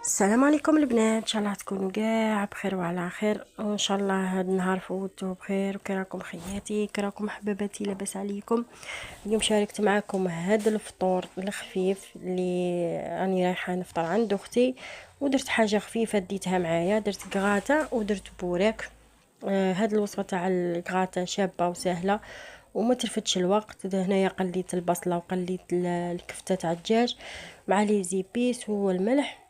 السلام عليكم البنات، ان شاء الله تكونوا كاع بخير وعلى خير، وان شاء الله هذا النهار فوتوه بخير. وكراكم خياتي، كراكم حباباتي، لاباس عليكم؟ اليوم شاركت معكم هذا الفطور الخفيف اللي راني رايحه نفطر عند اختي، ودرت حاجه خفيفه ديتها معايا. درت كغاتا ودرت بوراك. هاد الوصفه تاع الكغاتا شابه وسهله وما ترفدش الوقت. هنايا قليت البصله وقليت الكفته تاع الدجاج مع لي زيبيس والملح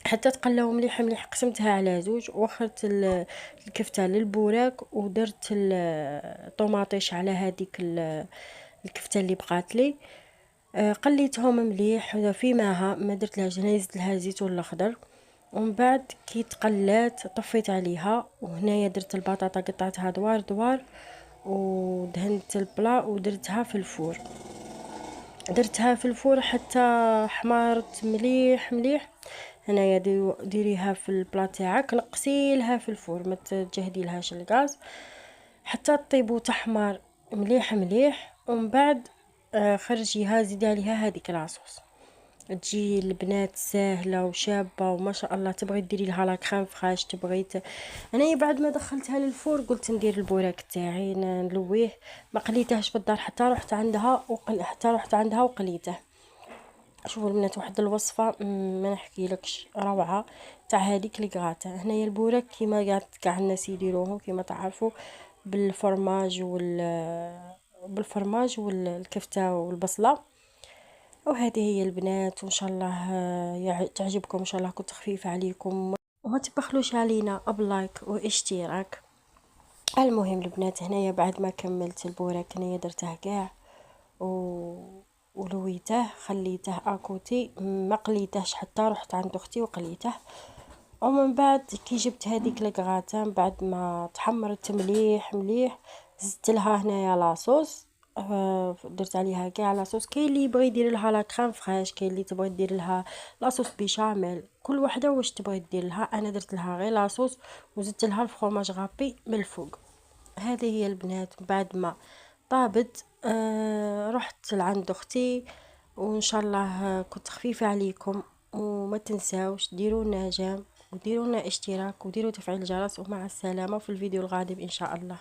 حتى تقلاو مليح مليح. قسمتها على زوج واخرت الكفته للبوراك، ودرت الطوماطيش على هذيك الكفته اللي بقات لي. قليتهم مليح في ماها، ما درت لها هنا زدت لها الزيتون الاخضر. ومن بعد كي تقلات طفيت عليها، وهنايا درت البطاطا قطعتها دوار دوار ودهنت البلا ودرتها في الفور. درتها في الفور حتى حمارت مليح مليح. هنايا ديريها في البلا تاعك، نقصيلها في الفور، ما تجهديلهاش الغاز حتى طيب وتحمر مليح مليح. ومن بعد خرجيها، زيدي عليها هذيك لاصوص. تجي البنات ساهله وشابه وما شاء الله. تبغي ديري لها لا كريم فريش، انايا بعد ما دخلتها للفور قلت ندير البوراك تاعي نلويه. ما قليتهش في الدار حتى رحت عندها وقليته. شوفوا البنات، واحد الوصفه ما نحكيلكش، روعه تاع هذيك الكغاتا. هنايا البوراك كيما كاع الناس يديروه كيما تعرفوا بالفرماج والكفته والبصله. وهذه هي البنات، وان شاء الله تعجبكم. ان شاء الله كنت خفيفه عليكم، وما تبخلوش علينا بلايك واشتراك. المهم البنات، هنايا بعد ما كملت البوراك هنايا درته كاع ولويته، خليته اكوتي، ما قليتهش حتى رحت عند اختي وقليته. ومن بعد كي جبت هذيك الكغاتا بعد ما تحمرت مليح مليح، زدت لها هنايا لاصوص. درت عليها كاع لاصوص. كاين اللي يبغي يدير لها لا كريم فريش، كاين اللي تبغي دير لها لاصوص بيشاميل، كل وحده واش تبغي دير لها. انا درت لها غير لاصوص وزدت لها الفرماج غابي من الفوق. هذه هي البنات. بعد ما طابت رحت لعند اختي. وان شاء الله كنت خفيفه عليكم، وما تنساوش ديروا لنا جيم وديروا لنا اشتراك وديروا تفعيل الجرس. ومع السلامه في الفيديو القادم ان شاء الله.